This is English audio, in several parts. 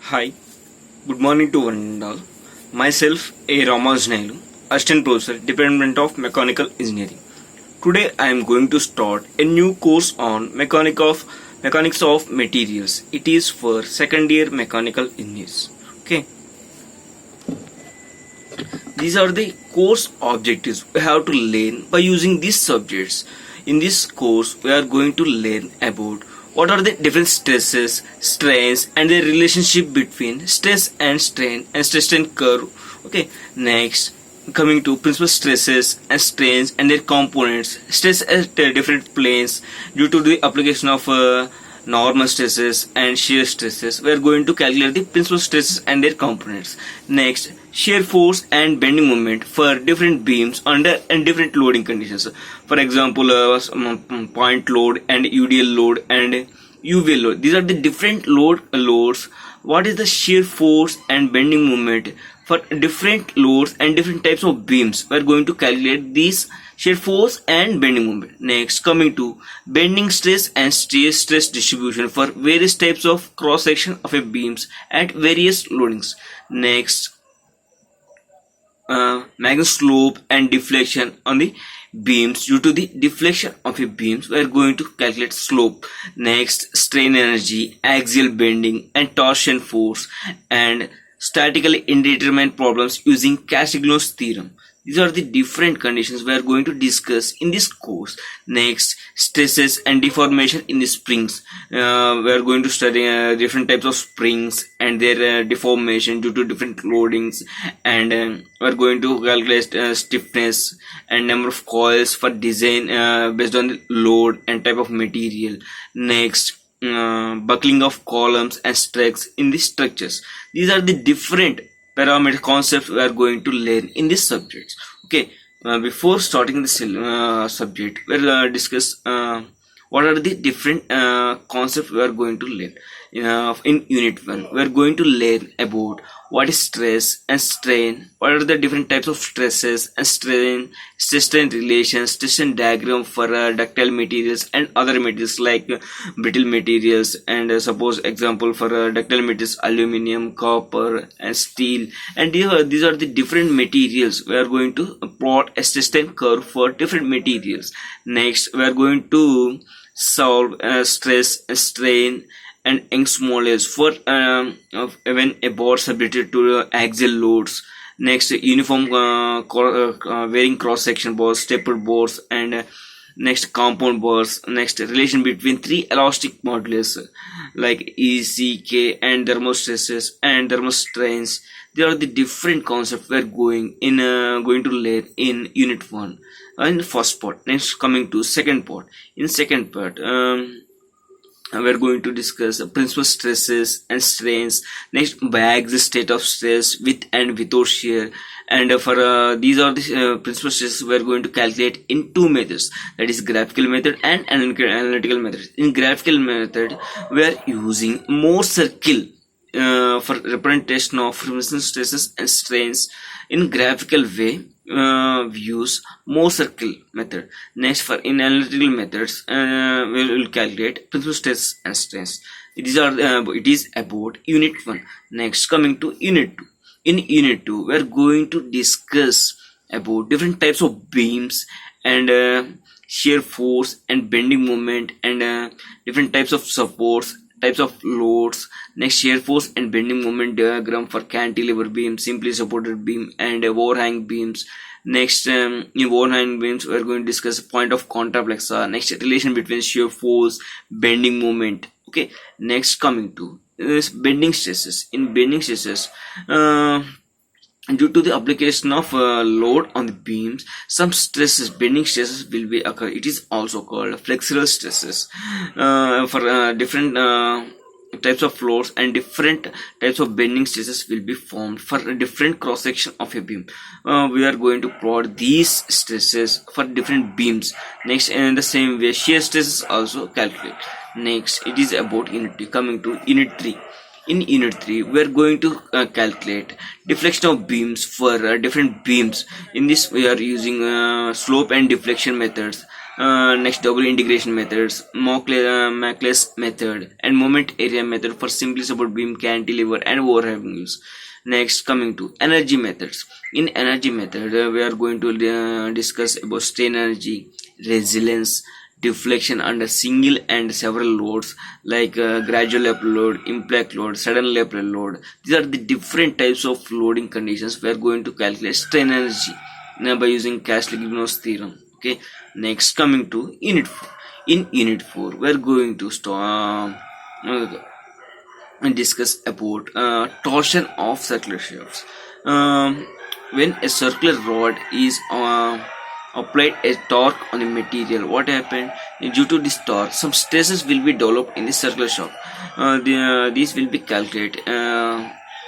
Hi, good morning to one and all. Myself, A. Ramasnailu, Assistant Professor, Department of Mechanical Engineering. Today I am going to start a new course on Mechanics of Materials. It is for second year mechanical engineers. Okay, these are the course objectives we have to learn by using these subjects. In this course, we are going to learn about what are the different stresses, strains, and the relationship between stress and strain and stress strain curve. Okay, next coming to principal stresses and strains and their components. Stress at different planes due to the application of normal stresses and shear stresses. We are going to calculate the principal stresses and their components. Next, shear force and bending moment for different beams under and different loading conditions. For example, point load and UDL load and UV load. These are the different loads. What is the shear force and bending moment for different loads and different types of beams? We are going to calculate these shear force and bending moment. Next, coming to bending stress and shear stress distribution for various types of cross section of a beams at various loadings. Next, maximum slope and deflection on the beams. Due to the deflection of a beams, we are going to calculate slope. Next, strain energy, axial bending and torsion force, and statically indeterminate problems using Castiglione's theorem. These are the different conditions we are going to discuss in this course. Next, stresses and deformation in the springs. We are going to study different types of springs and their deformation due to different loadings, and we are going to calculate stiffness and number of coils for design based on the load and type of material. Next, buckling of columns and stacks in the structures. These are the different parameter concepts we are going to learn in this subject. Okay, before starting this subject, we'll discuss what are the different concepts we are going to learn. In unit 1, we are going to learn about what is stress and strain, what are the different types of stresses and strain, stress strain relations, stress strain diagram for ductile materials and other materials like brittle materials, and suppose example for ductile materials aluminum, copper and steel, and these are the different materials. We are going to plot a stress strain curve for different materials. Next, we are going to solve stress, strain and Young's modulus for when a bar subjected to axial loads. Next, uniform varying cross section bars, stapled bars, and next compound bars. Next, relation between three elastic modulus like E, C, K and thermostresses and thermostrains. They are the different concepts we are going to learn in unit 1 in the first part. Next, coming to second part. In second part, we are going to discuss principal stresses and strains. Next, bags state of stress with and without shear, and for these are the principal stresses we are going to calculate in two methods, that is graphical method and analytical method. In graphical method, we are using Mohr circle for representation of resistance stresses and strains. In graphical way, we use Mohr circle method. Next, for in analytical methods, we will calculate principal stress and strains. It is about unit 1. Next, coming to unit 2. In unit 2, we are going to discuss about different types of beams and shear force and bending moment, and different types of supports, types of loads. Next, shear force and bending moment diagram for cantilever beam, simply supported beam, and overhang beams. Next, in overhang beams, we are going to discuss point of contact flexor. Next, relation between shear force, bending moment. Okay. Next, coming to bending stresses. In bending stresses, due to the application of load on the beams, some stresses, bending stresses will be occur. It is also called flexural stresses for different types of loads, and different types of bending stresses will be formed for a different cross section of a beam. We are going to plot these stresses for different beams. Next, in the same way, shear stresses also calculate. Next, it is about unit 2. Coming to unit 3. In unit 3, we are going to calculate deflection of beams for different beams. In this, we are using slope and deflection methods. Next, double integration methods, Maclaurin method, and moment area method for simply support beam, cantilever, and overhang use. Next, coming to energy methods. In energy method, we are going to discuss about strain energy, resilience, deflection under single and several loads like gradual lateral load, impact load, sudden lateral load. These are the different types of loading conditions. We are going to calculate strain energy by using Castiglione's theorem. Okay. Next, coming to unit 4. In unit 4, we are going to and discuss about torsion of circular shafts. When a circular rod is applied a torque on a material, what happened? Due to this torque, some stresses will be developed in the circular shaft. These will be calculated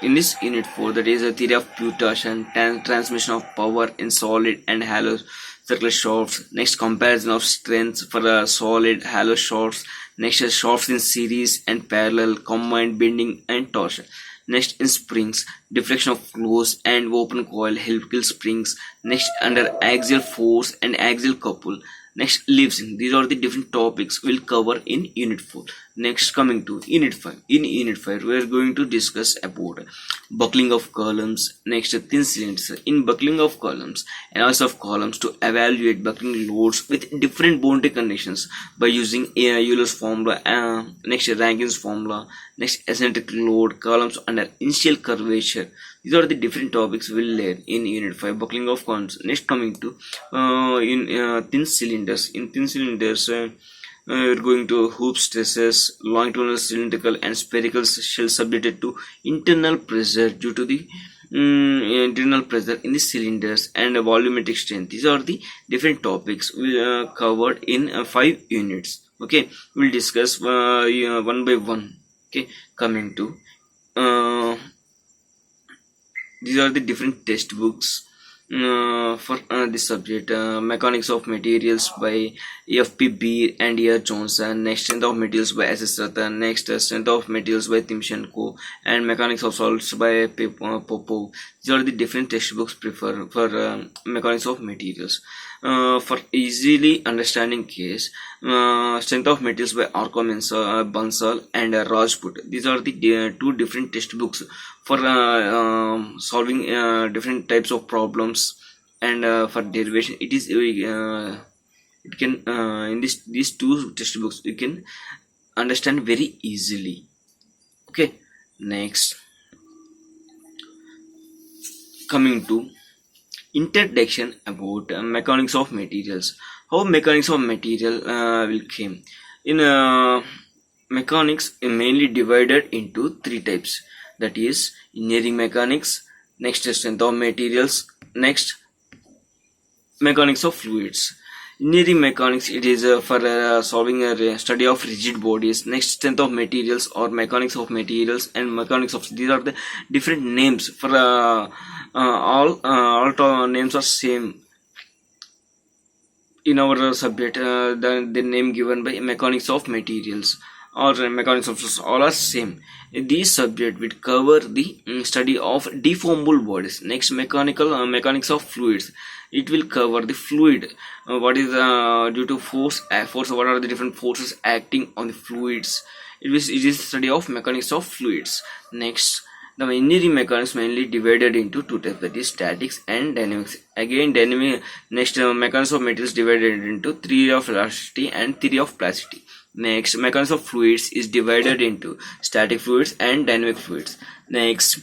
in this unit 4, that is a theory of pure torsion, transmission of power in solid and hollow circular shafts. Next, comparison of strengths for solid hollow shafts. Next, shafts in series and parallel, combined bending and torsion. Next, in springs, deflection of closed and open coil helical springs. Next, under axial force and axial couple. Next, leaves in. These are the different topics we'll cover in unit 4. Next, coming to unit 5. In unit 5, we are going to discuss about buckling of columns. Next, thin cylinders. In buckling of columns, analysis of columns to evaluate buckling loads with different boundary conditions by using Euler's formula. Next, Rankine's formula. Next, eccentric load, columns under initial curvature. These are the different topics we'll learn in unit 5, buckling of columns. Next, coming to thin cylinders. In thin cylinders, we're going to hoop stresses, longitudinal, cylindrical, and spherical shell subjected to internal pressure due to the internal pressure in the cylinders and volumetric strength. These are the different topics we covered in 5 units. Okay, we'll discuss one by one. Okay, coming to these are the different textbooks for this subject. Mechanics of Materials by F.P. Beer and E.R. Johnson. Next, Strength of Materials by S.S. Rathan. Next, Strength of Materials by Timchenko, and Mechanics of Solids by Popov. These are the different textbooks preferred for Mechanics of Materials. For easily understanding case, Strength of Materials by Arkham Bansal and Rajput. These are the 2 different textbooks for solving different types of problems and for derivation. It is it can in these 2 textbooks you can understand very easily. Okay, next, coming to introduction about mechanics of materials. How mechanics of material will came in mechanics is mainly divided into 3 types, that is engineering mechanics, next strength of materials, next mechanics of fluids. Engineering mechanics, it is for solving a study of rigid bodies. Next, strength of materials or mechanics of materials and mechanics of, these are the different names for all names are same in our subject. The name given by mechanics of materials or mechanics of fluids, all are same. These subject will cover the study of deformable bodies. Next, mechanics of fluids, it will cover the fluid, what is due to force, what are the different forces acting on the fluids. It is study of mechanics of fluids. Next, the engineering mechanics mainly divided into 2 types, that is statics and dynamics. Again, next, mechanics of materials divided into theory of elasticity and theory of plasticity. Next, mechanics of fluids is divided into static fluids and dynamic fluids. Next,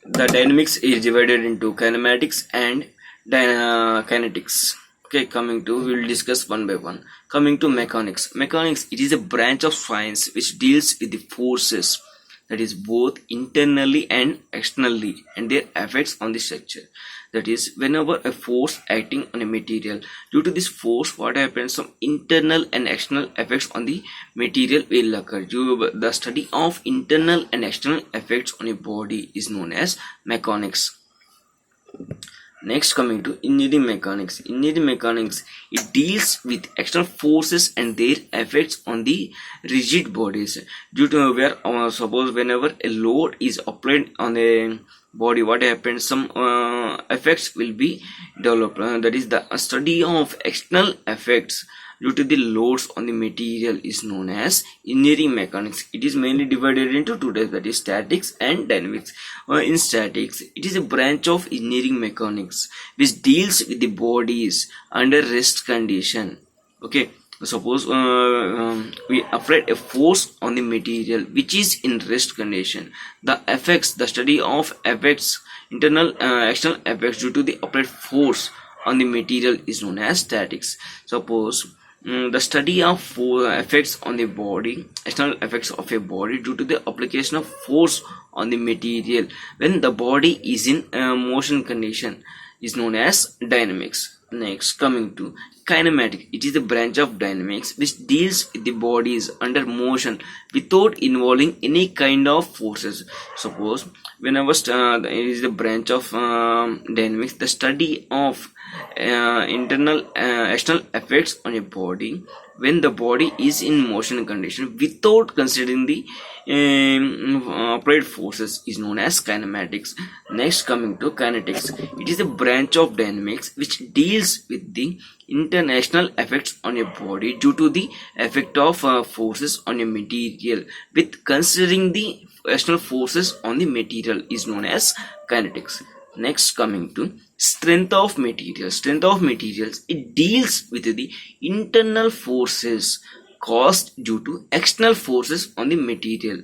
the dynamics is divided into kinematics and kinetics. Okay, coming to, we will discuss one by one. Coming to mechanics. Mechanics, it is a branch of science which deals with the forces, that is both internally and externally, and their effects on the structure. That is, whenever a force acting on a material, due to this force, what happens, some internal and external effects on the material will occur. The study of internal and external effects on a body is known as mechanics. Next, coming to engineering mechanics. Engineering mechanics, it deals with external forces and their effects on the rigid bodies. Due to where suppose whenever a load is applied on a body, what happens, some effects will be developed. That is the study of external effects due to the loads on the material is known as engineering mechanics. It is mainly divided into two types, that is statics and dynamics. In statics, it is a branch of engineering mechanics which deals with the bodies under rest condition. Okay, suppose we apply a force on the material which is in rest condition. The study of effects, internal external effects due to the applied force on the material is known as statics. Suppose the study of effects on the body, external effects of a body due to the application of force on the material when the body is in motion condition is known as dynamics. Next, coming to kinematic, it is a branch of dynamics which deals with the bodies under motion without involving any kind of forces. Suppose whenever it is the branch of dynamics, the study of internal external effects on a body when the body is in motion condition without considering the applied forces is known as kinematics. Next, coming to kinetics, it is a branch of dynamics which deals with the international effects on a body due to the effect of forces on a material with considering the external forces on the material is known as kinetics. Next, coming to strength of materials. Strength of materials, it deals with the internal forces caused due to external forces on the material.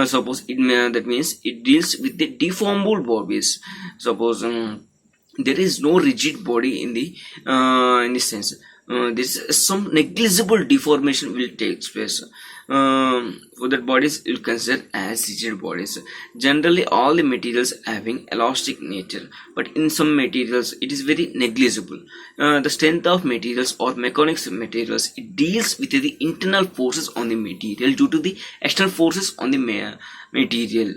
Suppose that means it deals with the deformable bodies. Suppose there is no rigid body in the sense. This some negligible deformation will take place. For that bodies will consider as rigid bodies. Generally, all the materials having elastic nature, but in some materials it is very negligible. The strength of materials or mechanics of materials, it deals with the internal forces on the material due to the external forces on the material.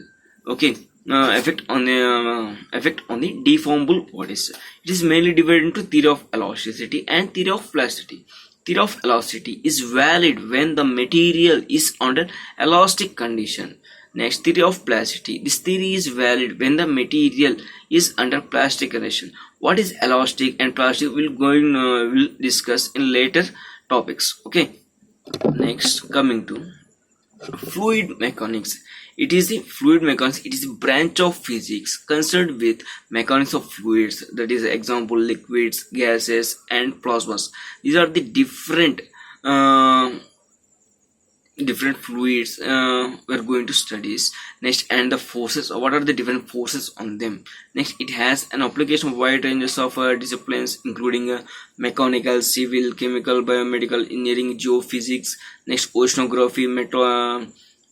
Okay. Effect on the deformable bodies. It is mainly divided into theory of elasticity and theory of plasticity. Theory of elasticity is valid when the material is under elastic condition. Next, theory of plasticity. This theory is valid when the material is under plastic condition. What is elastic and plastic will discuss in later topics. Okay. Next, coming to fluid mechanics. It is the fluid mechanics. It is a branch of physics concerned with mechanics of fluids. That is, example, liquids, gases, and plasmas. These are the different fluids we're going to study. Next, and the forces. What are the different forces on them? Next, it has an application of wide ranges of disciplines, including mechanical, civil, chemical, biomedical, engineering, geophysics. Next, oceanography,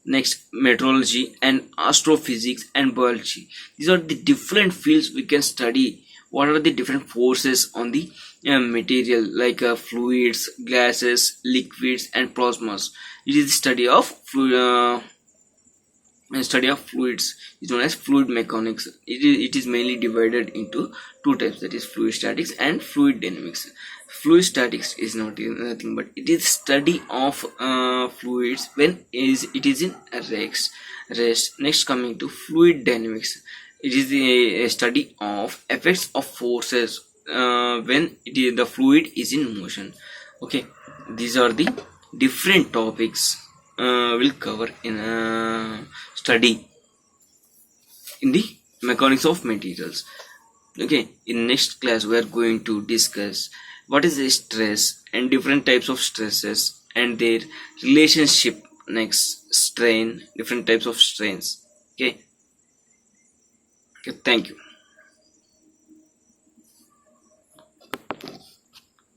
next, meteorology and astrophysics and biology. These are the different fields we can study. What are the different forces on the material, like fluids, gases, liquids, and plasmas? It is the study of fluids is known as fluid mechanics. It is mainly divided into two types, that is fluid statics and fluid dynamics. Fluid statics is nothing but it is study of fluids when it is in rest. Next, coming to fluid dynamics, it is a study of effects of forces when the fluid is in motion. Okay, these are the different topics we'll cover in study in the mechanics of materials. Okay, in next class we are going to discuss what is a stress and different types of stresses and their relationship. Next, strain, different types of strains. Okay, thank you.